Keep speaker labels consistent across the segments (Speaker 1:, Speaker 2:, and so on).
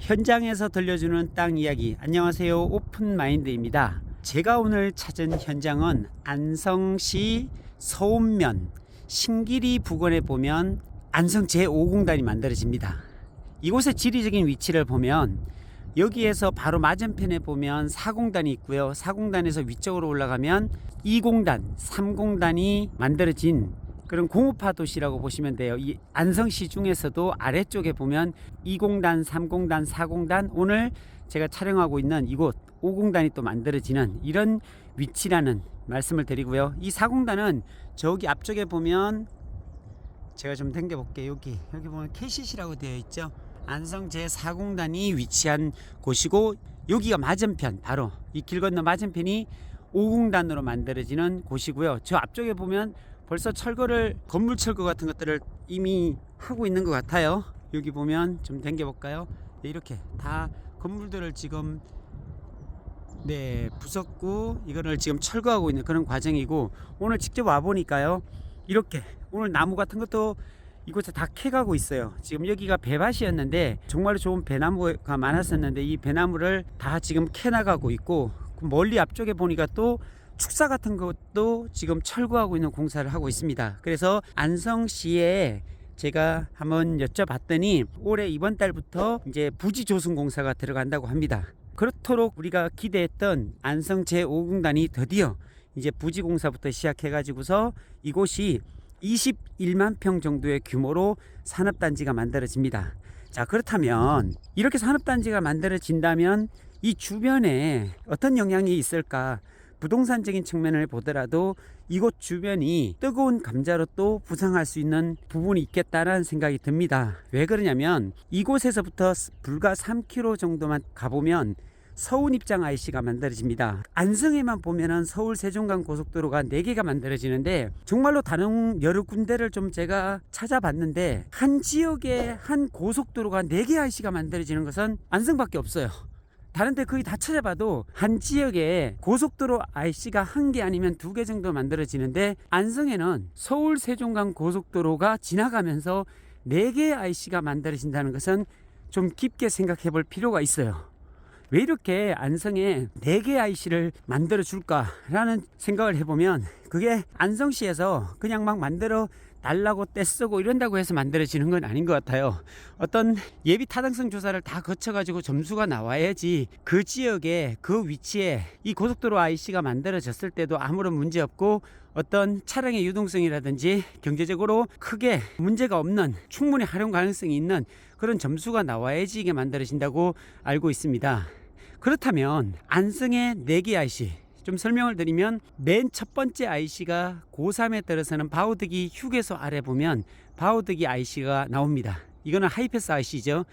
Speaker 1: 현장에서 들려주는 땅 이야기. 안녕하세요, 오픈마인드입니다. 제가 오늘 찾은 현장은 안성시 서운면 신길이 부근에 보면 안성 제5공단이 만들어집니다. 이곳의 지리적인 위치를 보면 여기에서 바로 맞은편에 보면 4공단이 있고요. 4공단에서 위쪽으로 올라가면 2공단, 3공단이 만들어진 그런 공업화 도시라고 보시면 돼요. 이 안성시 중에서도 아래쪽에 보면 2공단, 3공단, 4공단, 오늘 제가 촬영하고 있는 이곳 5공단이 또 만들어지는 이런 위치라는 말씀을 드리고요. 이 4공단은 저기 앞쪽에 보면 제가 좀 당겨 볼게요. 여기 보면 KCC라고 되어 있죠. 안성 제4공단이 위치한 곳이고, 여기가 맞은편, 바로 이 길 건너 맞은편이 5공단으로 만들어지는 곳이고요. 저 앞쪽에 보면 벌써 철거를, 건물 철거 같은 것들을 이미 하고 있는 것 같아요. 여기 보면 좀 당겨 볼까요? 네, 이렇게 다 건물들을 지금 부쉈고 이거를 지금 철거하고 있는 그런 과정이고, 오늘 직접 와 보니까요, 이렇게 오늘 나무 같은 것도 이곳에 다 캐가고 있어요. 지금 여기가 배밭이었는데 정말로 좋은 배나무가 많았었는데 이 배나무를 다 지금 캐나가고 있고, 멀리 앞쪽에 보니까 또 축사 같은 것도 지금 철거하고 있는 공사를 하고 있습니다. 그래서 안성시에 제가 한번 여쭤봤더니 올해 이번 달부터 이제 부지 조성 공사가 들어간다고 합니다. 그렇도록 우리가 기대했던 안성 제5공단이 드디어 이제 부지 공사부터 시작해 가지고서 이곳이 21만 평 정도의 규모로 산업단지가 만들어집니다. 자, 그렇다면 이렇게 산업단지가 만들어진다면 이 주변에 어떤 영향이 있을까? 부동산적인 측면을 보더라도 이곳 주변이 뜨거운 감자로 또 부상할 수 있는 부분이 있겠다라는 생각이 듭니다. 왜 그러냐면 이곳에서부터 불과 3km 정도만 가보면 서운 입장 IC가 만들어집니다. 안성에만 보면은 서울 세종간 고속도로가 4개가 만들어지는데, 정말로 다른 여러 군데를 좀 제가 찾아봤는데 한 지역에 한 고속도로가 4개 IC가 만들어지는 것은 안성밖에 없어요. 다른데 거의 다 찾아봐도 한 지역에 고속도로 IC가 1개 아니면 2개 정도 만들어지는데, 안성에는 서울 세종간 고속도로가 지나가면서 4개 IC가 만들어진다는 것은 좀 깊게 생각해 볼 필요가 있어요. 왜 이렇게 안성에 4개 IC를 만들어 줄까라는 생각을 해보면, 그게 안성시에서 그냥 막 만들어 달라고 떼쓰고 이런다고 해서 만들어지는 건 아닌 것 같아요. 어떤 예비 타당성 조사를 다 거쳐가지고 점수가 나와야지 그 지역에, 그 위치에 이 고속도로 IC가 만들어졌을 때도 아무런 문제 없고, 어떤 차량의 유동성이라든지 경제적으로 크게 문제가 없는, 충분히 활용 가능성이 있는 그런 점수가 나와야지 이게 만들어진다고 알고 있습니다. 그렇다면 안성의 4개 IC 좀 설명을 드리면, 맨 첫 번째 IC가 고3에 들어서는 바우드기 휴게소 아래 보면 바우드기 IC가 나옵니다. 이거는 하이패스 IC죠.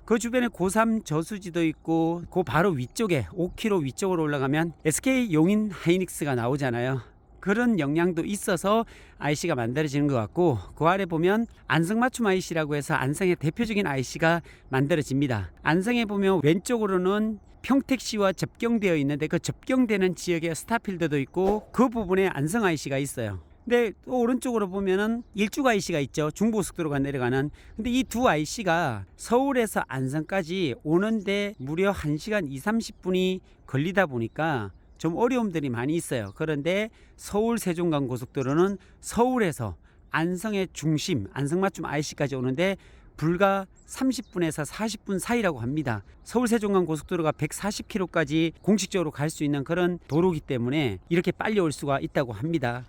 Speaker 1: 그 주변에 고3 저수지도 있고, 그 바로 위쪽에 5km 위쪽으로 올라가면 SK 용인 하이닉스가 나오잖아요. 그런 영향도 있어서 IC가 만들어지는 것 같고, 그 아래 보면 안성맞춤 IC라고 해서 안성의 대표적인 IC가 만들어집니다. 안성에 보면 왼쪽으로는 평택시와 접경되어 있는데, 그 접경되는 지역에 스타필드도 있고 그 부분에 안성 IC가 있어요. 근데 또 오른쪽으로 보면은 일죽 IC가 있죠. 중부고속도로가 내려가는. 근데 이 두 IC가 서울에서 안성까지 오는데 무려 1시간 2~30분이 걸리다 보니까 좀 어려움들이 많이 있어요. 그런데 서울 세종간 고속도로는 서울에서 안성의 중심 안성맞춤 IC까지 오는데 불과 30분에서 40분 사이라고 합니다. 서울 세종간 고속도로가 140km까지 공식적으로 갈 수 있는 그런 도로이기 때문에 이렇게 빨리 올 수가 있다고 합니다.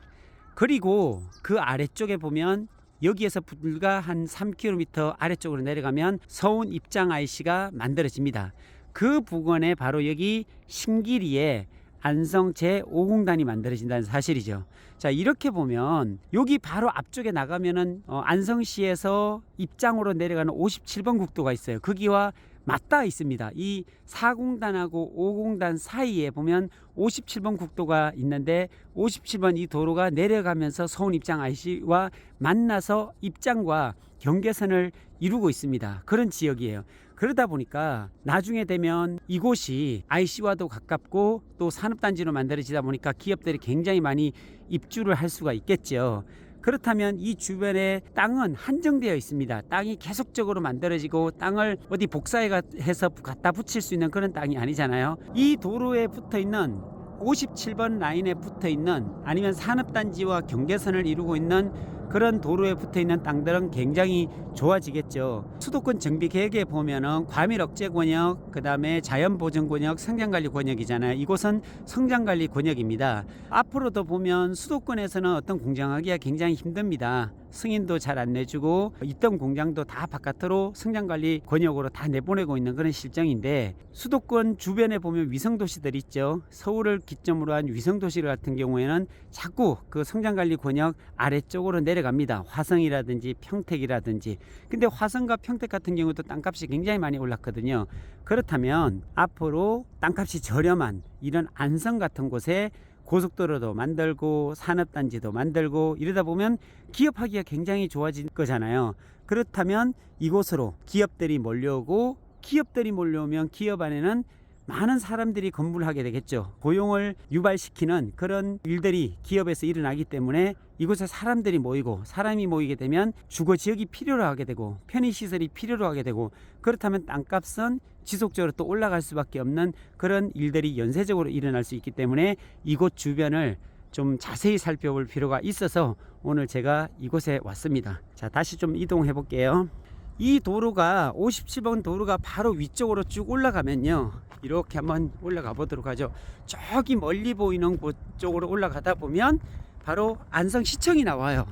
Speaker 1: 그리고 그 아래쪽에 보면 여기에서 불과 한 3km 아래쪽으로 내려가면 서운 입장 IC가 만들어집니다. 그 부근에 바로 여기 신길이에 안성 제5공단이 만들어진다는 사실이죠. 자, 이렇게 보면 여기 바로 앞쪽에 나가면은 안성시에서 입장으로 내려가는 57번 국도가 있어요. 거기와 맞닿아 있습니다. 이 4공단하고 5공단 사이에 보면 57번 국도가 있는데, 57번 이 도로가 내려가면서 서운 입장 IC와 만나서 입장과 경계선을 이루고 있습니다. 그런 지역이에요. 그러다 보니까 나중에 되면 이곳이 IC와도 가깝고 또 산업단지로 만들어지다 보니까 기업들이 굉장히 많이 입주를 할 수가 있겠죠. 그렇다면 이 주변에 땅은 한정되어 있습니다. 땅이 계속적으로 만들어지고 땅을 어디 복사해서 갖다 붙일 수 있는 그런 땅이 아니잖아요. 이 도로에 붙어 있는 57번 라인에 붙어 있는 아니면 산업단지와 경계선을 이루고 있는 그런 도로에 붙어 있는 땅들은 굉장히 좋아지겠죠. 수도권 정비 계획에 보면은 과밀 억제 권역, 그 다음에 자연 보전 권역, 성장 관리 권역이잖아요. 이곳은 성장 관리 권역입니다. 앞으로도 보면 수도권에서는 어떤 공장하기가 굉장히 힘듭니다. 승인도 잘 안 내주고 있던 공장도 다 바깥으로 성장관리 권역으로 다 내보내고 있는 그런 실정인데, 수도권 주변에 보면 위성도시들 있죠. 서울을 기점으로 한 위성도시들 같은 경우에는 자꾸 그 성장관리 권역 아래쪽으로 내려갑니다. 화성이라든지 평택이라든지. 근데 화성과 평택 같은 경우도 땅값이 굉장히 많이 올랐거든요. 그렇다면 앞으로 땅값이 저렴한 이런 안성 같은 곳에 고속도로도 만들고 산업단지도 만들고 이러다 보면 기업하기가 굉장히 좋아질 거잖아요. 그렇다면 이곳으로 기업들이 몰려오고, 기업들이 몰려오면 기업 안에는 많은 사람들이 건물을 하게 되겠죠. 고용을 유발시키는 그런 일들이 기업에서 일어나기 때문에 이곳에 사람들이 모이고, 사람이 모이게 되면 주거 지역이 필요로 하게 되고 편의시설이 필요로 하게 되고, 그렇다면 땅값은 지속적으로 또 올라갈 수밖에 없는 그런 일들이 연쇄적으로 일어날 수 있기 때문에 이곳 주변을 좀 자세히 살펴볼 필요가 있어서 오늘 제가 이곳에 왔습니다. 자, 다시 좀 이동해 볼게요. 이 도로가 57번 도로가 바로 위쪽으로 쭉 올라가면요, 이렇게 한번 올라가 보도록 하죠. 저기 멀리 보이는 곳 쪽으로 올라가다 보면 바로 안성시청이 나와요.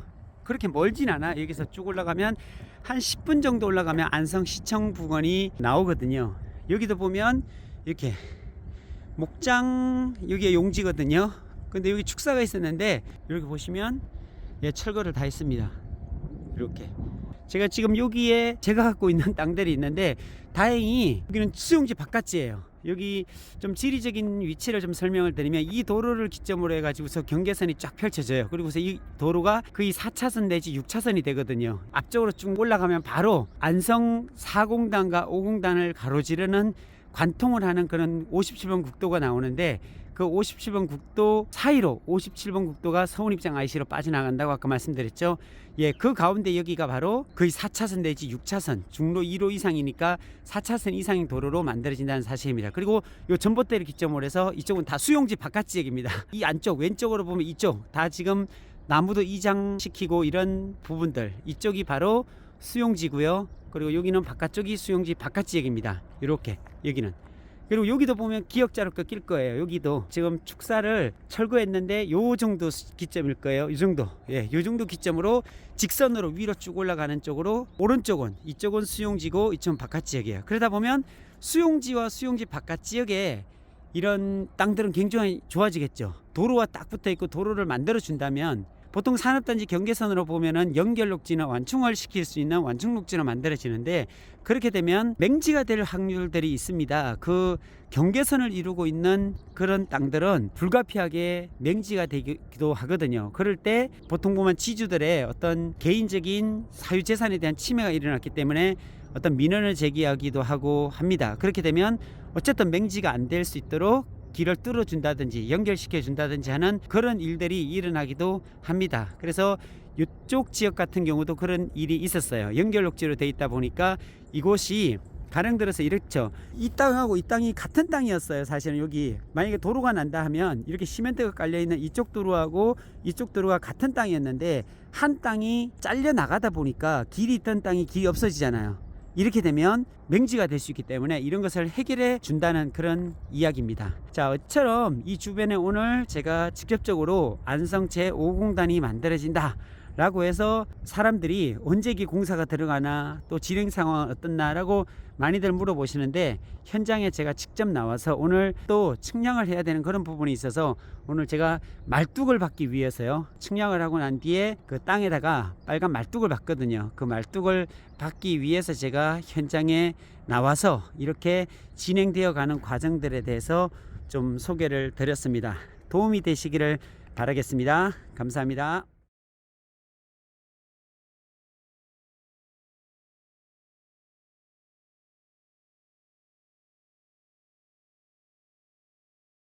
Speaker 1: 그렇게 멀진 않아. 여기서 쭉 올라가면 한 10분 정도 올라가면 안성시청 부근이 나오거든요. 여기도 보면 이렇게 목장, 여기가 용지거든요. 근데 여기 축사가 있었는데 이렇게 보시면 철거를 다 했습니다. 이렇게 제가 지금 여기에 제가 갖고 있는 땅들이 있는데, 다행히 여기는 수용지 바깥이에요. 여기 좀 지리적인 위치를 좀 설명을 드리면, 이 도로를 기점으로 해가지고서 경계선이 쫙 펼쳐져요. 그리고서 이 도로가 거의 4차선 내지 6차선이 되거든요. 앞쪽으로 쭉 올라가면 바로 안성 4공단과 5공단을 가로지르는 관통을 하는 그런 57번 국도가 나오는데, 그 57번 국도 사이로 57번 국도가 서운입장 IC로 빠져나간다고 아까 말씀드렸죠. 예, 그 가운데 여기가 바로 거의 4차선 내지 6차선, 중로 2로 이상이니까 4차선 이상의 도로로 만들어진다는 사실입니다. 그리고 요 전봇대를 기점으로 해서 이쪽은 다 수용지 바깥 지역입니다. 이 안쪽 왼쪽으로 보면 이쪽 다 지금 나무도 이장시키고 이런 부분들, 이쪽이 바로 수용지고요. 그리고 여기는 바깥쪽이 수용지 바깥 지역입니다. 이렇게 여기는. 그리고 여기도 보면 기역자로 꺾일 거예요. 여기도 지금 축사를 철거했는데 요 정도 기점일 거예요. 이 정도. 예, 요 정도 기점으로 직선으로 위로 쭉 올라가는 쪽으로, 오른쪽은 이쪽은 수용지고 이쪽은 바깥 지역이에요. 그러다 보면 수용지와 수용지 바깥 지역에 이런 땅들은 굉장히 좋아지겠죠. 도로와 딱 붙어 있고 도로를 만들어 준다면, 보통 산업단지 경계선으로 보면은 연결녹지나 완충을 시킬 수 있는 완충녹지로 만들어지는데, 그렇게 되면 맹지가 될 확률들이 있습니다. 그 경계선을 이루고 있는 그런 땅들은 불가피하게 맹지가 되기도 하거든요. 그럴 때 보통 보면 지주들의 어떤 개인적인 사유재산에 대한 침해가 일어났기 때문에 어떤 민원을 제기하기도 하고 합니다. 그렇게 되면 어쨌든 맹지가 안 될 수 있도록 길을 뚫어준다든지 연결시켜 준다든지 하는 그런 일들이 일어나기도 합니다. 그래서 이쪽 지역 같은 경우도 그런 일이 있었어요. 연결녹지로 돼 있다 보니까 이곳이 가령 들어서 이렇죠. 이 땅하고 이 땅이 같은 땅이었어요. 사실은 여기 만약에 도로가 난다 하면 이렇게 시멘트가 깔려 있는 이쪽 도로하고 이쪽 도로가 같은 땅이었는데, 한 땅이 잘려 나가다 보니까 길이 있던 땅이 길이 없어지잖아요. 이렇게 되면 맹지가 될 수 있기 때문에 이런 것을 해결해 준다는 그런 이야기입니다. 자, 이처럼 이 주변에 오늘 제가 직접적으로 안성 제5공단이 만들어진다 라고 해서 사람들이 언제 이 공사가 들어가나, 또 진행 상황은 어떻나 라고 많이들 물어보시는데, 현장에 제가 직접 나와서 오늘 또 측량을 해야 되는 그런 부분이 있어서 오늘 제가 말뚝을 받기 위해서요, 측량을 하고 난 뒤에 그 땅에다가 빨간 말뚝을 받거든요. 그 말뚝을 받기 위해서 제가 현장에 나와서 이렇게 진행되어 가는 과정들에 대해서 좀 소개를 드렸습니다. 도움이 되시기를 바라겠습니다. 감사합니다.